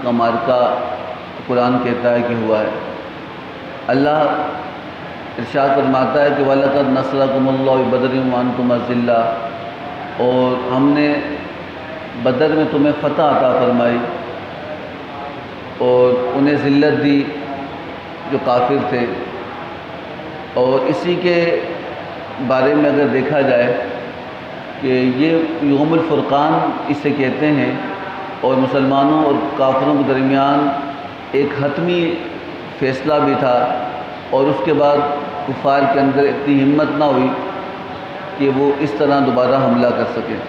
کا معرکہ قرآن کہتا ہے کہ ہوا ہے۔ اللہ ارشاد فرماتا ہے کہ وَلَقَدْ نَصْرَكُمُ اللَّهُ بِبَدْرٍ وَأَنْتُمْ أَذِلَّةٌ، اور ہم نے بدر میں تمہیں فتح عطا فرمائی اور انہیں ذلت دی جو کافر تھے۔ اور اسی کے بارے میں اگر دیکھا جائے کہ یہ یوم الفرقان اسے کہتے ہیں، اور مسلمانوں اور کافروں کے درمیان ایک حتمی فیصلہ بھی تھا، اور اس کے بعد کفار کے اندر اتنی ہمت نہ ہوئی کہ وہ اس طرح دوبارہ حملہ کر سکیں۔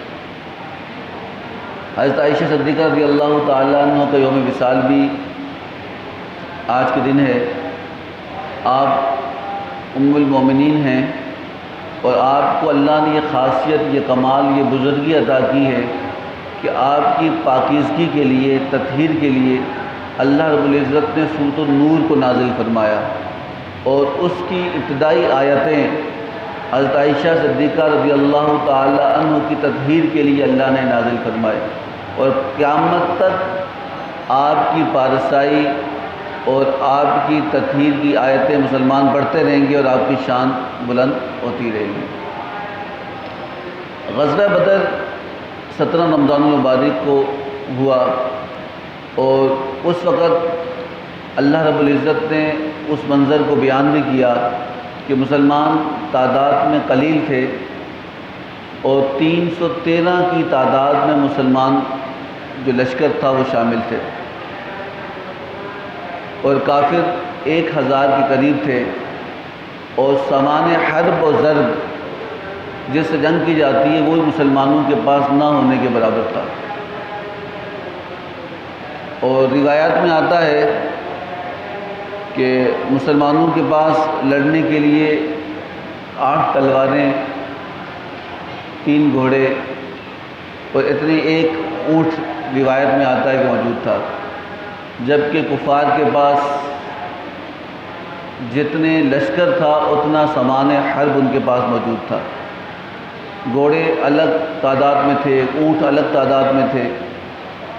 حضرت عائشہ صدیقہ رضی اللہ تعالیٰ عنہ کا یوم وصال بھی آج کے دن ہے۔ آپ ام المومنین ہیں، اور آپ کو اللہ نے یہ خاصیت، یہ کمال، یہ بزرگی عطا کی ہے کہ آپ کی پاکیزگی کے لیے، تطہیر کے لیے اللہ رب العزت نے سورۃ النور کو نازل فرمایا، اور اس کی ابتدائی آیتیں حضرت عائشہ صدیقہ رضی اللہ تعالی عنہ کی تطہیر کے لیے اللہ نے نازل فرمائے، اور قیامت تک آپ کی پارسائی اور آپ کی تطہیر کی آیتیں مسلمان پڑھتے رہیں گے، اور آپ کی شان بلند ہوتی رہے گی۔ غزوہ بدر 17 رمضان المبارک کو ہوا، اور اس وقت اللہ رب العزت نے اس منظر کو بیان بھی کیا کہ مسلمان تعداد میں قلیل تھے، اور 313 کی تعداد میں مسلمان جو لشکر تھا وہ شامل تھے، اور کافر 1000 کے قریب تھے، اور سامان حرب و ضرب جس سے جنگ کی جاتی ہے وہ مسلمانوں کے پاس نہ ہونے کے برابر تھا۔ اور روایات میں آتا ہے کہ مسلمانوں کے پاس لڑنے کے لیے 8 تلواریں، 3 گھوڑے اور اتنے ایک اونٹ روایت میں آتا ہے کہ موجود تھا، جبکہ کفار کے پاس جتنے لشکر تھا اتنا سامان حرب ان کے پاس موجود تھا۔ گھوڑے الگ تعداد میں تھے، اونٹ الگ تعداد میں تھے،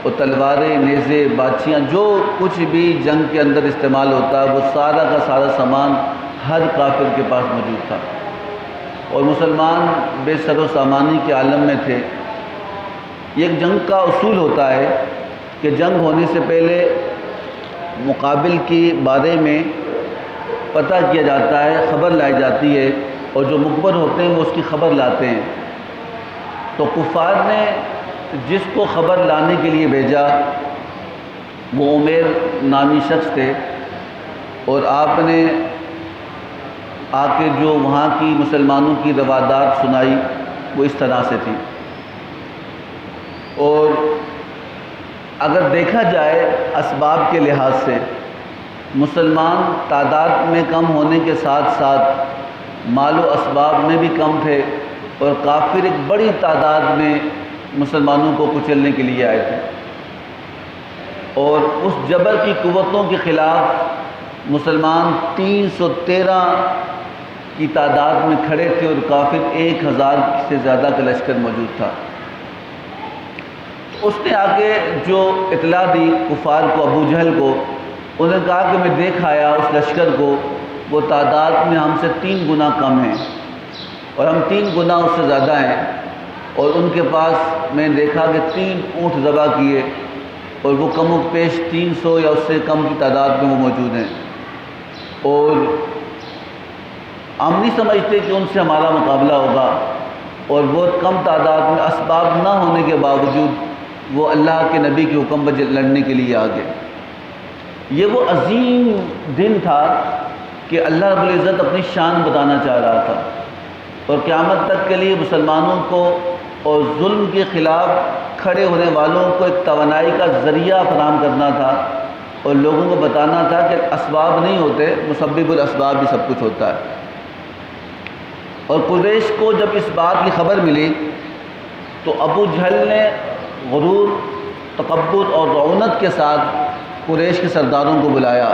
اور تلواریں، نیزے، باچیاں، جو کچھ بھی جنگ کے اندر استعمال ہوتا ہے وہ سارا کا سارا سامان ہر کافر کے پاس موجود تھا، اور مسلمان بے سر و سامانی کے عالم میں تھے۔ ایک جنگ کا اصول ہوتا ہے کہ جنگ ہونے سے پہلے مقابل کے بارے میں پتہ کیا جاتا ہے، خبر لائی جاتی ہے، اور جو مخبر ہوتے ہیں وہ اس کی خبر لاتے ہیں۔ تو کفار نے جس کو خبر لانے کے لیے بھیجا وہ عمیر نامی شخص تھے، اور آپ نے آ کے جو وہاں کی مسلمانوں کی روادات سنائی وہ اس طرح سے تھی۔ اور اگر دیکھا جائے اسباب کے لحاظ سے مسلمان تعداد میں کم ہونے کے ساتھ ساتھ مال و اسباب میں بھی کم تھے، اور کافر ایک بڑی تعداد میں مسلمانوں کو کچلنے کے لیے آئے تھے، اور اس جبر کی قوتوں کے خلاف مسلمان 313 کی تعداد میں کھڑے تھے، اور کافر 1000 سے زیادہ کا لشکر موجود تھا۔ اس نے آگے جو اطلاع دی کفار کو، ابو جہل کو، انہوں نے کہا کہ میں دیکھ آیا اس لشکر کو، وہ تعداد میں ہم سے 3 گنا کم ہیں، اور ہم 3 گنا اس سے زیادہ ہیں، اور ان کے پاس میں نے دیکھا کہ 3 اونٹ ذبح کیے، اور وہ کم و پیش 300 یا اس سے کم کی تعداد میں وہ موجود ہیں، اور ہم نہیں سمجھتے کہ ان سے ہمارا مقابلہ ہوگا، اور بہت کم تعداد میں اسباب نہ ہونے کے باوجود وہ اللہ کے نبی کے حکم پر لڑنے کے لیے آ گئے۔ یہ وہ عظیم دن تھا کہ اللہ رب العزت اپنی شان بتانا چاہ رہا تھا، اور قیامت تک کے لیے مسلمانوں کو اور ظلم کے خلاف کھڑے ہونے والوں کو ایک توانائی کا ذریعہ فراہم کرنا تھا، اور لوگوں کو بتانا تھا کہ اسباب نہیں ہوتے، مسبب الاسباب بھی سب کچھ ہوتا ہے۔ اور قریش کو جب اس بات کی خبر ملی تو ابو جہل نے غرور، تکبر اور رعونت کے ساتھ قریش کے سرداروں کو بلایا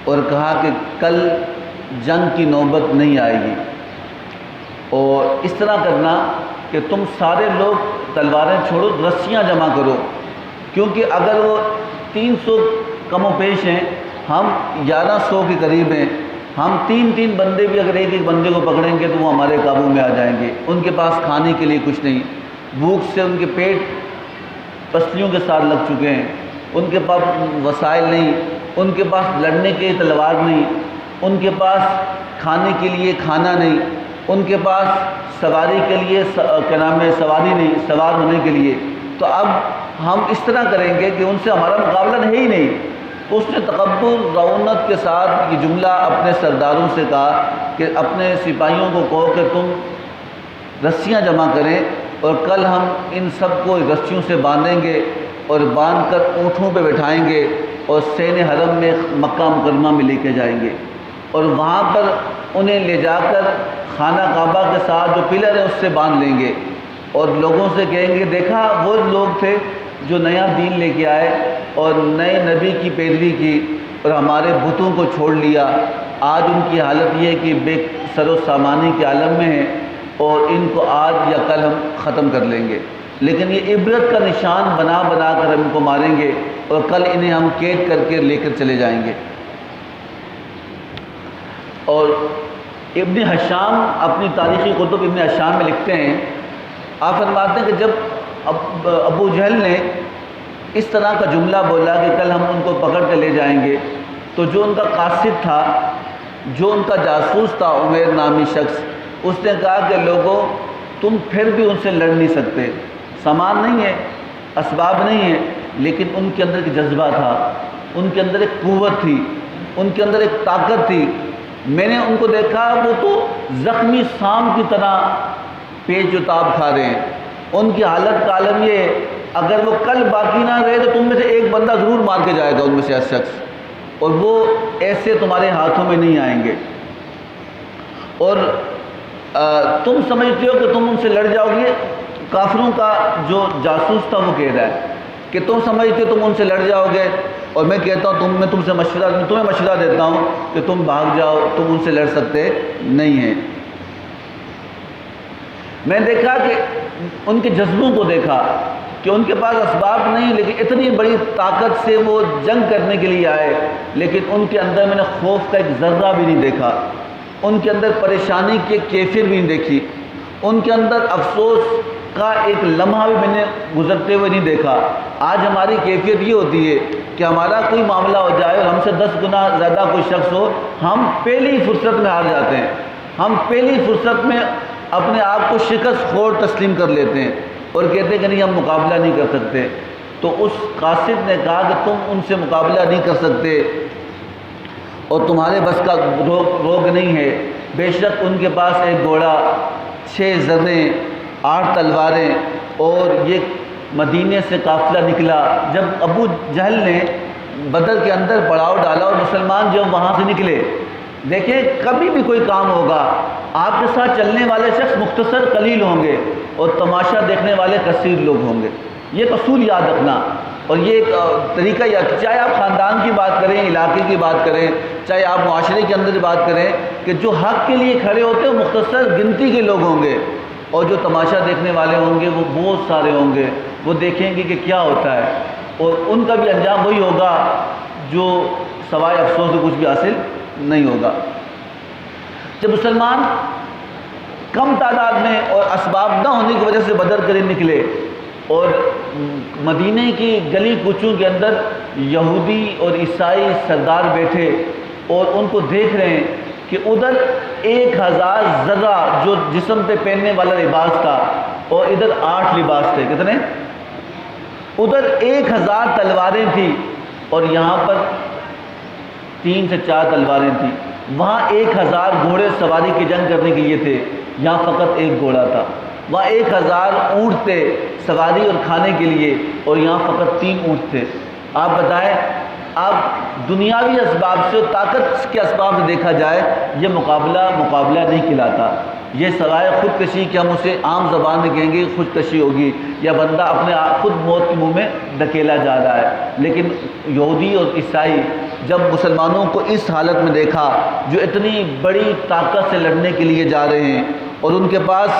اور کہا کہ کل جنگ کی نوبت نہیں آئے گی، اور اس طرح کرنا کہ تم سارے لوگ تلواریں چھوڑو، رسیاں جمع کرو، کیونکہ اگر وہ 300 کم و بیش ہیں، ہم 1100 کے قریب ہیں، ہم 3 بندے بھی اگر ایک بندے کو پکڑیں گے تو وہ ہمارے قابو میں آ جائیں گے۔ ان کے پاس کھانے کے لیے کچھ نہیں، بھوک سے ان کے پیٹ پسلیوں کے ساتھ لگ چکے ہیں، ان کے پاس وسائل نہیں، ان کے پاس لڑنے کے تلوار نہیں، ان کے پاس کھانے کے لیے کھانا نہیں، ان کے پاس سواری کے لیے سواری نہیں، سوار ہونے کے لیے۔ تو اب ہم اس طرح کریں گے کہ ان سے ہمارا مقابلہ ہے ہی نہیں۔ تو اس نے تکبر رعونت کے ساتھ یہ جملہ اپنے سرداروں سے کہا کہ اپنے سپاہیوں کو کہو کہ تم رسیاں جمع کریں اور کل ہم ان سب کو رسیوں سے باندھیں گے اور باندھ کر اونٹوں پہ بٹھائیں گے اور سین حرم میں مکہ مکرمہ میں لے کے جائیں گے، اور وہاں پر انہیں لے جا کر خانہ کعبہ کے ساتھ جو پلر ہے اس سے باندھ لیں گے، اور لوگوں سے کہیں گے دیکھا وہ لوگ تھے جو نیا دین لے کے آئے اور نئے نبی کی پیروی کی اور ہمارے بتوں کو چھوڑ لیا، آج ان کی حالت یہ ہے کہ بے سر و سامانی کے عالم میں ہیں اور ان کو آج یا کل ہم ختم کر لیں گے، لیکن یہ عبرت کا نشان بنا بنا کر ہم ان کو ماریں گے اور کل انہیں ہم قید کر کے لے کر چلے جائیں گے۔ اور ابن حشام اپنی تاریخی کتب ابن حشام میں لکھتے ہیں، آپ فرماتے ہیں کہ جب ابو جہل نے اس طرح کا جملہ بولا کہ کل ہم ان کو پکڑ کے لے جائیں گے، تو جو ان کا قاصد تھا، جو ان کا جاسوس تھا عمیر نامی شخص، اس نے کہا کہ لوگوں تم پھر بھی ان سے لڑ نہیں سکتے، سامان نہیں ہے، اسباب نہیں ہے، لیکن ان کے اندر ایک جذبہ تھا، ان کے اندر ایک قوت تھی، ان کے اندر ایک طاقت تھی۔ میں نے ان کو دیکھا وہ تو زخمی سام کی طرح پیچ و تاب کھا رہے ہیں، ان کی حالت کا عالم یہ ہے اگر وہ کل باقی نہ رہے تو تم میں سے ایک بندہ ضرور مار کے جائے گا ان میں سے شخص، اور وہ ایسے تمہارے ہاتھوں میں نہیں آئیں گے، اور تم سمجھتے ہو کہ تم ان سے لڑ جاؤ گے۔ کافروں کا جو جاسوس تھا وہ کہہ رہا ہے کہ تم سمجھتے ہو تم ان سے لڑ جاؤ گے، اور میں کہتا ہوں میں تمہیں مشورہ دیتا ہوں کہ تم بھاگ جاؤ، تم ان سے لڑ سکتے نہیں ہیں۔ میں نے دیکھا کہ ان کے جذبوں کو دیکھا کہ ان کے پاس اسباب نہیں، لیکن اتنی بڑی طاقت سے وہ جنگ کرنے کے لیے آئے، لیکن ان کے اندر میں نے خوف کا ایک ذرہ بھی نہیں دیکھا، ان کے اندر پریشانی کی ایک کیفیت بھی نہیں دیکھی، ان کے اندر افسوس کا ایک لمحہ بھی میں نے گزرتے ہوئے نہیں دیکھا۔ آج ہماری کیفیت یہ ہوتی ہے کہ ہمارا کوئی معاملہ ہو جائے اور ہم سے 10 گنا زیادہ کوئی شخص ہو، ہم پہلی فرصت میں ہار جاتے ہیں، ہم پہلی فرصت میں اپنے آپ کو شکست خور تسلیم کر لیتے ہیں اور کہتے ہیں کہ نہیں ہم مقابلہ نہیں کر سکتے۔ تو اس قاصد نے کہا کہ تم ان سے مقابلہ نہیں کر سکتے اور تمہارے بس کا روگ نہیں ہے، بے شک ان کے پاس ایک گھوڑا، 6 زریں، 8 تلواریں، اور یہ مدینے سے قافلہ نکلا۔ جب ابو جہل نے بدر کے اندر پڑاؤ ڈالا اور مسلمان جب وہاں سے نکلے، دیکھیں کبھی بھی کوئی کام ہوگا آپ کے ساتھ چلنے والے شخص مختصر قلیل ہوں گے اور تماشا دیکھنے والے کثیر لوگ ہوں گے، یہ اصول یاد رکھنا، اور یہ ایک طریقہ یاد، چاہے آپ خاندان کی بات کریں، علاقے کی بات کریں، چاہے آپ معاشرے کے اندر بات کریں، کہ جو حق کے لیے کھڑے ہوتے ہیں وہ مختصر گنتی کے لوگ ہوں گے، اور جو تماشا دیکھنے والے ہوں گے وہ بہت سارے ہوں گے، وہ دیکھیں گے کہ کیا ہوتا ہے، اور ان کا بھی انجام وہی ہوگا جو سوائے افسوس سے کچھ بھی حاصل نہیں ہوگا۔ جب مسلمان کم تعداد میں اور اسباب نہ ہونے کی وجہ سے بدر کرے نکلے اور مدینہ کی گلی کوچوں کے اندر یہودی اور عیسائی سردار بیٹھے اور ان کو دیکھ رہے ہیں کہ ادھر 1000 ذرہ جو جسم پہ پہننے والا لباس تھا اور ادھر 8 لباس تھے، کتنے؟ ادھر 1000 تلواریں تھیں اور یہاں پر 3 سے 4 تلواریں تھیں، وہاں 1000 گھوڑے سواری کی جنگ کرنے کے لیے تھے، یہاں فقط 1 گھوڑا تھا، وہاں 1000 اونٹ تھے سواری اور کھانے کے لیے اور یہاں فقط 3 اونٹ تھے۔ آپ بتائیں، آپ دنیاوی اسباب سے، طاقت کے اسباب سے دیکھا جائے یہ مقابلہ نہیں کہلاتا، یہ سوائے خودکشی کہ ہم اسے عام زبان میں کہیں گے خودکشی ہوگی یا بندہ اپنے خود موت کے منہ میں دھکیلا جا رہا ہے۔ لیکن یہودی اور عیسائی جب مسلمانوں کو اس حالت میں دیکھا جو اتنی بڑی طاقت سے لڑنے کے لیے جا رہے ہیں اور ان کے پاس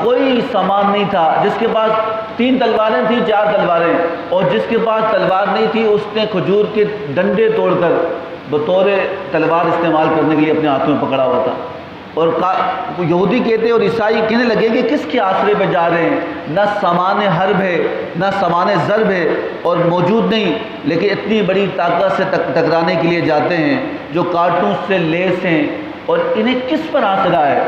کوئی سامان نہیں تھا، جس کے پاس 3 تلواریں تھیں 4 تلواریں، اور جس کے پاس تلوار نہیں تھی اس نے کھجور کے ڈنڈے توڑ کر بطور تلوار استعمال کرنے کے لیے اپنے ہاتھوں میں پکڑا ہوا تھا۔ اور یہودی کہتے اور عیسائی کہنے لگے کہ کس کے آسرے پہ جا رہے ہیں، نہ سامان حرب ہے نہ سامان ضرب ہے اور موجود نہیں، لیکن اتنی بڑی طاقت سے ٹکرانے کے لیے جاتے ہیں جو کارٹونز سے لیس ہیں، اور انہیں کس پر آسرا ہے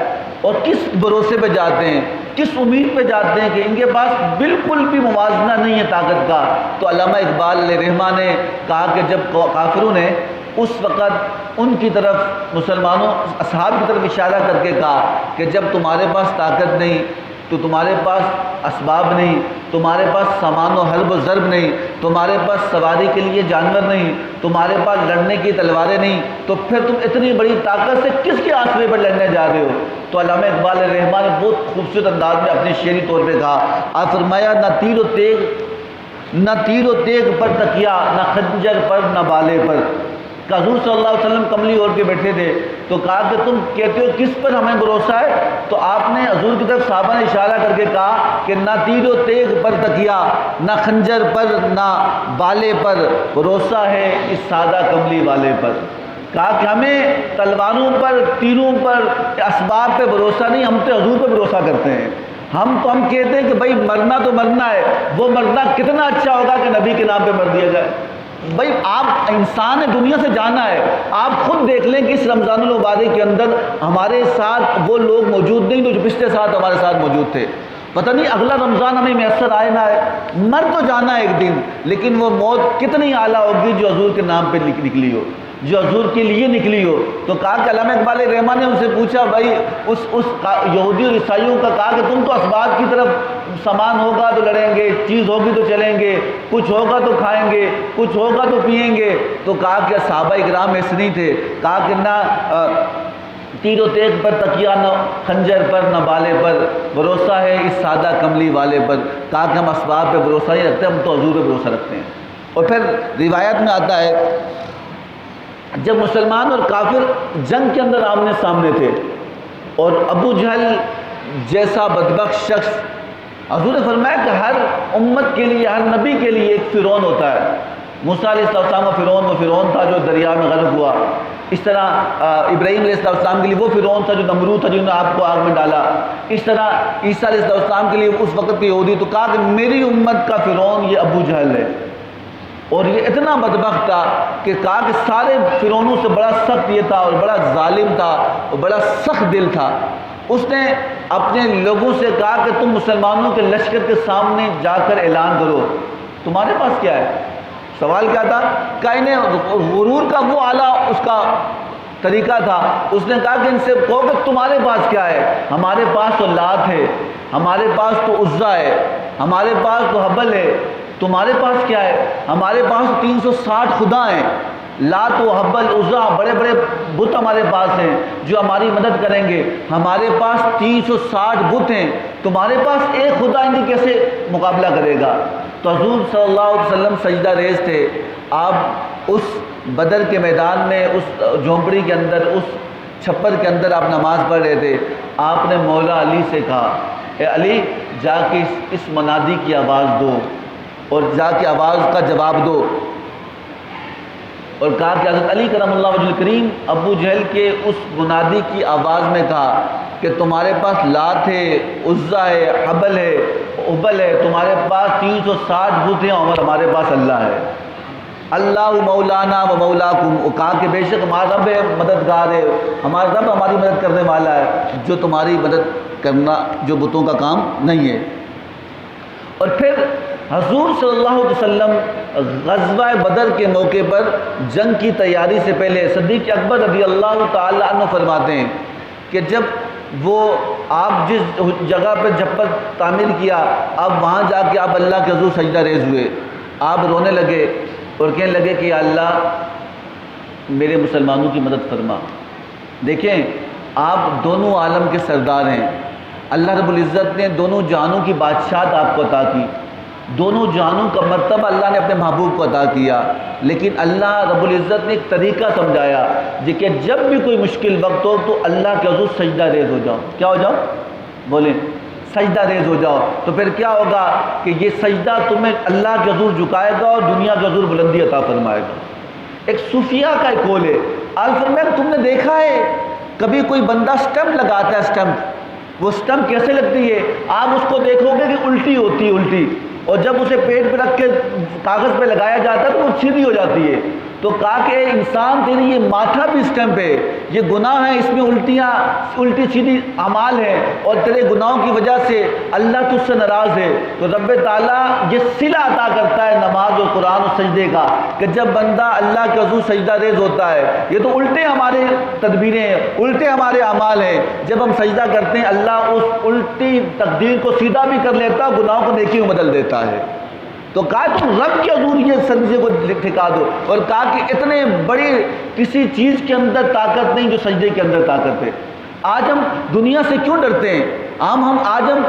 اور کس بھروسے پہ جاتے ہیں، کس امید پہ جاتے ہیں کہ ان کے پاس بالکل بھی موازنہ نہیں ہے طاقت کا۔ تو علامہ اقبال علیہ رحمہ نے کہا کہ جب کافروں نے اس وقت ان کی طرف مسلمانوں اصحاب کی طرف اشارہ کر کے کہا کہ جب تمہارے پاس طاقت نہیں تو تمہارے پاس اسباب نہیں، تمہارے پاس سامان و حرب و ضرب نہیں، تمہارے پاس سواری کے لیے جانور نہیں، تمہارے پاس لڑنے کی تلواریں نہیں، تو پھر تم اتنی بڑی طاقت سے کس کے آسرے پر لڑنے جا رہے ہو؟ تو علامہ اقبال علیہ رحمہ نے بہت خوبصورت انداز میں اپنے شعری طور پہ کہا، آپ فرمایا نہ تیر و تیغ پر تکیا، نہ خنجر پر نہ بالے پر۔ کہ حضور صلی اللہ علیہ وسلم کملی اوڑھ کے بیٹھے تھے، تو کہا کہ تم کہتے ہو کس پر ہمیں بھروسہ ہے؟ تو آپ نے حضور کی طرف صحابہ نے اشارہ کر کے کہا کہ نہ تیر و تیغ پر تکیا، نہ خنجر پر نہ بالے پر، بھروسہ ہے اس سادہ کملی والے پر۔ کہا کہ ہمیں تلواروں پر، تیروں پر، اسباب پہ بھروسہ نہیں، ہم تو حضور پہ بھروسہ کرتے ہیں۔ ہم کہتے ہیں کہ بھائی مرنا تو مرنا ہے، وہ مرنا کتنا اچھا ہوگا کہ نبی کے نام پہ مر دیا جائے۔ بھائی آپ انسان دنیا سے جانا ہے، آپ خود دیکھ لیں کہ اس رمضان المبارک کے اندر ہمارے ساتھ وہ لوگ موجود نہیں جو پچھلے ساتھ ہمارے ساتھ موجود تھے۔ پتہ نہیں اگلا رمضان ہمیں میسر آئے نہ آئے، مر تو جانا ہے ایک دن، لیکن وہ موت کتنی اعلیٰ ہوگی جو حضور کے نام پہ نکلی ہو، جو حضور کے لیے نکلی ہو۔ تو کہا کہ علامہ اقبال رحمہ نے ان سے پوچھا، بھائی اس یہودی اور عیسائیوں کا، کہا کہ تم تو اسباب کی طرف، سامان ہوگا تو لڑیں گے، چیز ہوگی تو چلیں گے، کچھ ہوگا تو کھائیں گے، کچھ ہوگا تو پئیں گے۔ تو کہا کہ صحابہ اکرام ایسے نہیں تھے، کہا کہ نہ تیر و تیغ پر تکیا، نہ خنجر پر نہ بالے پر، بھروسہ ہے اس سادہ کملی والے پر۔ کہا کہ ہم اسباب پہ بھروسہ نہیں رکھتے، ہم تو حضور پہ بھروسہ رکھتے ہیں۔ اور پھر روایت میں آتا ہے جب مسلمان اور کافر جنگ کے اندر آمنے سامنے تھے اور ابو جہل جیسا بدبخت شخص، حضور نے فرمایا کہ ہر امت کے لیے، ہر نبی کے لیے ایک فرعون ہوتا ہے۔ موسیٰ علیہ السلام کا فرعون وہ فرعون تھا جو دریا میں غرق ہوا، اس طرح ابراہیم علیہ السلام کے لیے وہ فرعون تھا جو نمرود تھا جنہوں نے آپ کو آگ میں ڈالا، اس طرح عیسیٰ علیہ السلام کے لیے اس وقت کے یہودی۔ تو کہا کہ میری امت کا فرعون یہ ابو جہل ہے، اور یہ اتنا بدبخت تھا کہ کہا کہ سارے فرعونوں سے بڑا سخت یہ تھا اور بڑا ظالم تھا اور بڑا سخت دل تھا۔ اس نے اپنے لوگوں سے کہا کہ تم مسلمانوں کے لشکر کے سامنے جا کر اعلان کرو تمہارے پاس کیا ہے۔ سوال کیا تھا کہ انہیں غرور کا وہ اعلیٰ اس کا طریقہ تھا، اس نے کہا کہ ان سے کہو کہ تمہارے پاس کیا ہے۔ ہمارے پاس تو لات ہے، ہمارے پاس تو عزا ہے، ہمارے پاس تو حبل ہے، تمہارے پاس کیا ہے؟ ہمارے پاس 360 خدا ہیں، لات و حبل عزا، بڑے بڑے بت ہمارے پاس ہیں جو ہماری مدد کریں گے، ہمارے پاس 360 بت ہیں، تمہارے پاس ایک خدا، ان کی کیسے مقابلہ کرے گا؟ تو حضور صلی اللہ علیہ وسلم سجدہ ریز تھے، آپ اس بدر کے میدان میں، اس جھونپڑی کے اندر، اس چھپر کے اندر آپ نماز پڑھ رہے تھے۔ آپ نے مولا علی سے کہا، اے علی جا کے اس منادی کی آواز دو، اور جا کے آواز کا جواب دو۔ اور کہا کہ حضرت علی کرم اللہ وجہ الکریم ابو جہل کے اس منادی کی آواز میں کہا کہ تمہارے پاس لات ہے، عزا ہے، حبل ہے، ابل ہے، تمہارے پاس 360 بت ہیں، اور ہمارے پاس اللہ ہے۔ اللہ مولانا و مولاکم، کہا کہ بے شک ہمارا رب ہے، مددگار ہے، ہمارا رب ہماری مدد کرنے والا ہے، جو تمہاری مدد کرنا جو بتوں کا کام نہیں ہے۔ اور پھر حضور صلی اللہ علیہ وسلم غزوہ بدر کے موقع پر جنگ کی تیاری سے پہلے صدیق اکبر رضی اللہ تعالی عنہ فرماتے ہیں کہ جب وہ آپ جس جگہ پہ جھپر تعمیر کیا، اب وہاں جا کے آپ اللہ کے حضور سجدہ ریز ہوئے، آپ رونے لگے اور کہنے لگے کہ یا اللہ میرے مسلمانوں کی مدد فرما۔ دیکھیں آپ دونوں عالم کے سردار ہیں، اللہ رب العزت نے دونوں جہانوں کی بادشاہت آپ کو عطا کی، دونوں جہانوں کا مرتبہ اللہ نے اپنے محبوب کو عطا کیا، لیکن اللہ رب العزت نے ایک طریقہ سمجھایا کہ جب بھی کوئی مشکل وقت ہو تو اللہ کے حضور سجدہ ریز ہو جاؤ۔ کیا ہو جاؤ؟ بولیں سجدہ ریز ہو جاؤ، تو پھر کیا ہوگا کہ یہ سجدہ تمہیں اللہ کے حضور جھکائے گا اور دنیا کے حضور بلندی عطا فرمائے گا۔ ایک صوفیہ کا ایک قول ہے، فرمایا تم نے دیکھا ہے کبھی کوئی بندہ سٹمپ لگاتا ہے، سٹمپ، وہ سٹمپ کیسے لگتی ہے؟ آپ اس کو دیکھو گے کہ الٹی ہوتی ہے، الٹی، اور جب اسے پیٹ پہ رکھ کے کاغذ پہ لگایا جاتا ہے تو وہ سیدھی ہو جاتی ہے۔ تو کہا کہ اے انسان تیری یہ ماتھا بھی سٹمپ ہے، یہ گناہ ہے، اس میں الٹی سیدھی اعمال ہیں، اور تیرے گناہوں کی وجہ سے اللہ تجھ سے ناراض ہے۔ تو رب تعالیٰ یہ صلہ عطا کرتا ہے نماز اور قرآن اور سجدے کا، کہ جب بندہ اللہ کے حضور سجدہ ریز ہوتا ہے، یہ تو الٹے ہمارے تدبیریں ہیں، الٹے ہمارے اعمال ہیں، جب ہم سجدہ کرتے ہیں اللہ اس الٹی تقدیر کو سیدھا بھی کر لیتا ہے، گناہوں کو نیکی میں بدل دیتا ہے۔ تو کہا تم رب کے حضور یہ سجدے کو ٹھکا دو، اور کہا کہ اتنے بڑی کسی چیز کے اندر طاقت نہیں جو سجدے کے اندر طاقت ہے۔ آج ہم دنیا سے کیوں ڈرتے ہیں؟ آج ہم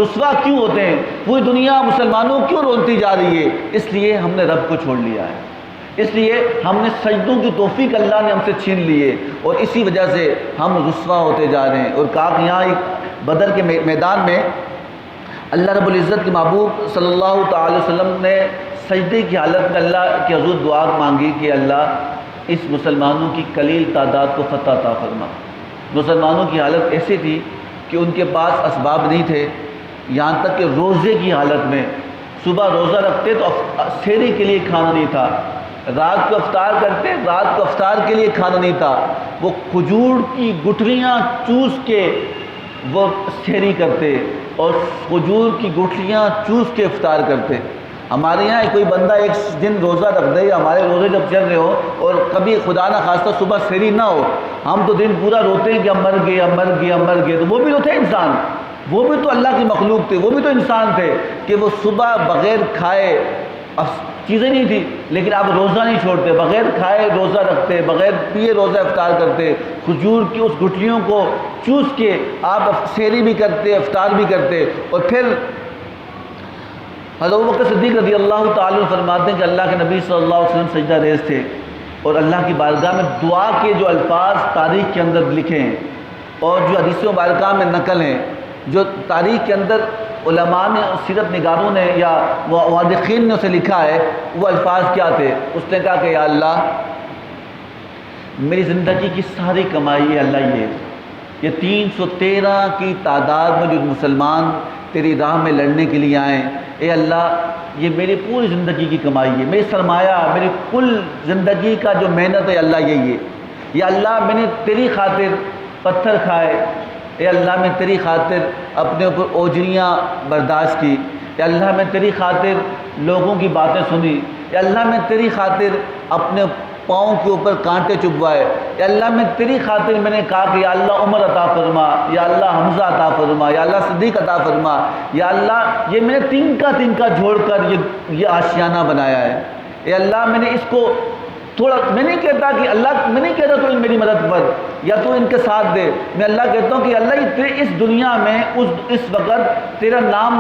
رسوا کیوں ہوتے ہیں؟ پوری دنیا مسلمانوں کیوں رونتی جا رہی ہے؟ اس لیے ہم نے رب کو چھوڑ لیا ہے، اس لیے ہم نے سجدوں کی توفیق اللہ نے ہم سے چھین لی ہے، اور اسی وجہ سے ہم رسوا ہوتے جا رہے ہیں۔ اور کہا کہ یہاں ایک بدر کے میدان میں اللہ رب العزت کے محبوب صلی اللہ تعالی وسلم نے سجدے کی حالت میں اللہ کے حضور دعا مانگی کہ اللہ اس مسلمانوں کی قلیل تعداد کو فتح عطا فرما۔ مسلمانوں کی حالت ایسی تھی کہ ان کے پاس اسباب نہیں تھے، یہاں تک کہ روزے کی حالت میں صبح روزہ رکھتے تو سحری کے لیے کھانا نہیں تھا، رات کو افطار کرتے، رات کو افطار کے لیے کھانا نہیں تھا، وہ کھجور کی گٹھلیاں چوس کے وہ سحری کرتے اور کھجور کی گٹھلیاں چوس کے افطار کرتے۔ ہمارے یہاں کوئی بندہ ایک دن روزہ رکھ دے، یا ہمارے روزے جب چل رہے ہو اور کبھی خدا نہ خواستہ صبح سحری نہ ہو، ہم تو دن پورا روتے ہیں کہ ہم مر گئے، ہم مر گئے، ہم مر گئے۔ تو وہ بھی تو تھے انسان، وہ بھی تو اللہ کی مخلوق تھے، وہ بھی تو انسان تھے کہ وہ صبح بغیر کھائے، چیزیں نہیں تھی لیکن آپ روزہ نہیں چھوڑتے، بغیر کھائے روزہ رکھتے، بغیر پیے روزہ افطار کرتے، کھجور کی اس گٹھلیوں کو چوس کے آپ سحری بھی کرتے، افطار بھی کرتے۔ اور پھر حضرت ابوبکر صدیق رضی اللہ تعالیٰ عنہ فرماتے ہیں کہ اللہ کے نبی صلی اللہ علیہ وسلم سجدہ ریز تھے، اور اللہ کی بارگاہ میں دعا کے جو الفاظ تاریخ کے اندر لکھے ہیں اور جو حدیث مبارکہ میں نقل ہیں، جو تاریخ کے اندر علماء نے، سیرت نگاروں نے یا مورخین نے اسے لکھا ہے، وہ الفاظ کیا تھے؟ اس نے کہا کہ یا اللہ میری زندگی کی ساری کمائی ہے اللہ یہ 313 کی تعداد میں جو مسلمان تیری راہ میں لڑنے کے لیے آئیں، اے اللہ یہ میری پوری زندگی کی کمائی ہے، میری سرمایہ، میری کل زندگی کا جو محنت ہے اللہ یہی ہے۔ یا اللہ میں نے تیری خاطر پتھر کھائے، اے اللہ میں تیری خاطر اپنے اوپر اوجریاں برداشت کی، اے اللہ میں تیری خاطر لوگوں کی باتیں سنی، اے اللہ میں تیری خاطر اپنے پاؤں کے اوپر کانٹے چبھائے، یا اللہ میں تیری خاطر میں نے کہا کہ یا اللہ عمر عطا فرما، یا اللہ حمزہ عطا فرما، یا اللہ صدیق عطا فرما، یا اللہ یہ میں نے تنکا جوڑ کر یہ آشیانہ بنایا ہے، اے اللہ میں نے اس کو تھوڑا، میں نہیں کہتا کہ اللہ، میں نہیں کہتا تو میری مدد پر یا تو ان کے ساتھ دے، میں اللہ کہتا ہوں کہ اللہ اس دنیا میں اس وقت تیرا نام